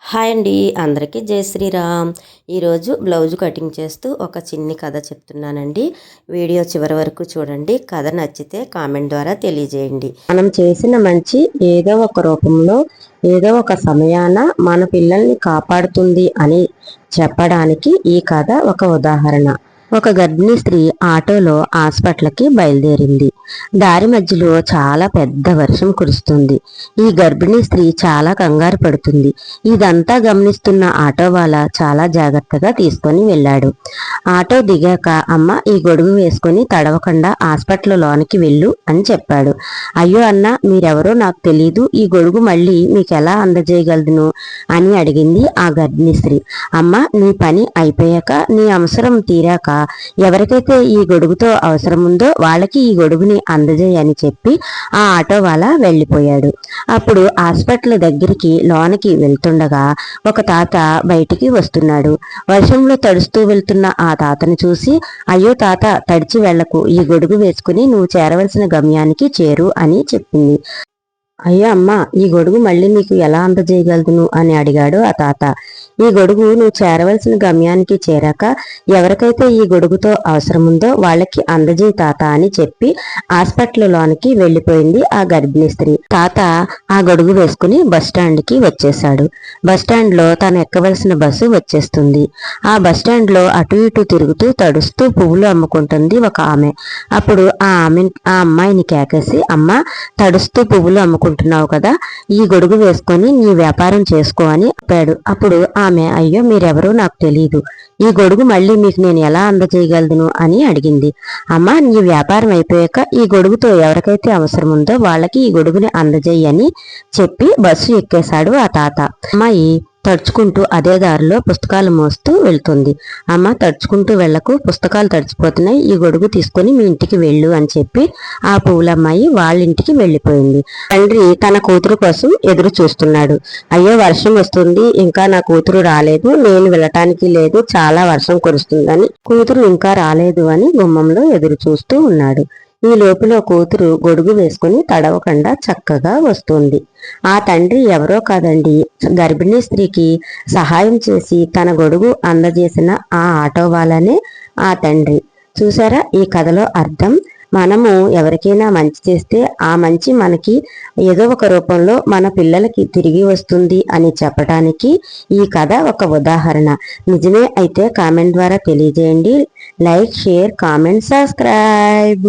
Hi అండి, అందరికీ జై శ్రీరామ్. ఈరోజు బ్లౌజ్ కటింగ్ చేస్తూ ఒక చిన్ని కథ చెప్తున్నానండి. వీడియో చివరి వరకు చూడండి. కథ నచ్చితే కామెంట్ ద్వారా తెలియజేయండి. మనం చేసిన మంచి ఏదో ఒక రూపంలో ఏదో ఒక సమయాన మన పిల్లల్ని కాపాడుతుంది అని చెప్పడానికి ఈ కథ ఒక ఉదాహరణ. ఒక గర్భిణీ స్త్రీ ఆటోలో హాస్పిటల్కి బయలుదేరింది. దారి మధ్యలో చాలా పెద్ద వర్షం కురుస్తుంది. ఈ గర్భిణీ స్త్రీ చాలా కంగారు పడుతుంది. ఇదంతా గమనిస్తున్న ఆటో వాళ్ళ చాలా జాగ్రత్తగా తీసుకొని వెళ్ళాడు. ఆటో దిగాక, అమ్మ, ఈ గొడుగు వేసుకొని తడవకుండా హాస్పిటల్ లోనికి వెళ్ళు అని చెప్పాడు. అయ్యో అన్న, మీరెవరో నాకు తెలీదు, ఈ గొడుగు మళ్ళీ మీకు ఎలా అందజేయగలదును అని అడిగింది ఆ గర్భిణీ స్త్రీ. అమ్మ, నీ పని అయిపోయాక, నీ అవసరం తీరాక ఎవరికైతే ఈ గొడుగుతో అవసరం ఉందో వాళ్ళకి ఈ గొడుగుని అందజేయని చెప్పి ఆ ఆటో వాళ్ళ వెళ్ళిపోయాడు. అప్పుడు హాస్పిటల్ దగ్గరికి లోనికి వెళ్తుండగా ఒక తాత బయటికి వస్తున్నాడు. వర్షంలో తడుస్తూ వెళ్తున్న ఆ తాతను చూసి, అయ్యో తాత, తడిచి వెళ్లకు, ఈ గొడుగు వేసుకుని నువ్వు చేరవలసిన గమ్యానికి చేరు అని చెప్పింది. అయ్యో అమ్మ, ఈ గొడుగు మళ్ళీ నీకు ఎలా అందజేయగలదును అని అడిగాడు ఆ తాత. ఈ గొడుగు నువ్వు చేరవలసిన గమ్యానికి చేరాక ఎవరికైతే ఈ గొడుగుతో అవసరం ఉందో వాళ్ళకి అందజేయి తాత అని చెప్పి హాస్పిటల్ లోనికి వెళ్లిపోయింది ఆ గర్భిణీ స్త్రీ. తాత ఆ గొడుగు వేసుకుని బస్టాండ్ కి వచ్చేశాడు. బస్టాండ్ లో తను ఎక్కవలసిన బస్సు వచ్చేస్తుంది. ఆ బస్టాండ్ లో అటు ఇటు తిరుగుతూ తడుస్తూ పువ్వులు అమ్ముకుంటుంది ఒక ఆమె. అప్పుడు ఆ అమ్మాయిని కేకేసి, అమ్మ, తడుస్తూ పువ్వులు అమ్ముకుంటున్నావు కదా, ఈ గొడుగు వేసుకొని నీ వ్యాపారం చేసుకో అని చెప్పాడు. అప్పుడు ఆమె, అయ్యో మీరెవరో నాకు తెలీదు, ఈ గొడుగు మళ్ళీ మీకు నేను ఎలా అందజేయగలదును అని అడిగింది. అమ్మ, నీ వ్యాపారం అయిపోయాక ఈ గొడుగుతో ఎవరికైతే అవసరం ఉందో వాళ్ళకి ఈ గొడుగుని అందజేయి అని చెప్పి బస్సు ఎక్కేశాడు ఆ తాత. అమ్మాయి తడుచుకుంటూ అదే దారిలో పుస్తకాలు మోస్తూ వెళ్తుంది. అమ్మ, తడుచుకుంటూ వెళ్లకు, పుస్తకాలు తడిచిపోతున్నాయి, ఈ గొడుగు తీసుకొని మీ ఇంటికి వెళ్ళు అని చెప్పి ఆ పువ్వులమ్మాయి వాళ్ళ ఇంటికి వెళ్ళిపోయింది. తండ్రి తన కూతురు కోసం ఎదురు చూస్తున్నాడు. అయ్యో, వర్షం వస్తుంది, ఇంకా నా కూతురు రాలేదు, నేను వెళ్ళటానికి లేదు, చాలా వర్షం కురుస్తుందని కూతురు ఇంకా రాలేదు అని గుమ్మంలో ఎదురు చూస్తూ ఉన్నాడు. ఈ లోపులో కూతురు గొడుగు వేసుకుని తడవకుండా చక్కగా వస్తుంది. ఆ తండ్రి ఎవరో కాదండి, గర్భిణీ స్త్రీకి సహాయం చేసి తన గొడుగు అందజేసిన ఆ ఆటో వాళ్ళనే ఆ తండ్రి. చూసారా ఈ కథలో అర్థం? మనము ఎవరికైనా మంచి చేస్తే ఆ మంచి మనకి ఏదో ఒక రూపంలో మన పిల్లలకి తిరిగి వస్తుంది అని చెప్పడానికి ఈ కథ ఒక ఉదాహరణ. నిజమే అయితే కామెంట్ ద్వారా తెలియజేయండి. Like, share, comment, subscribe.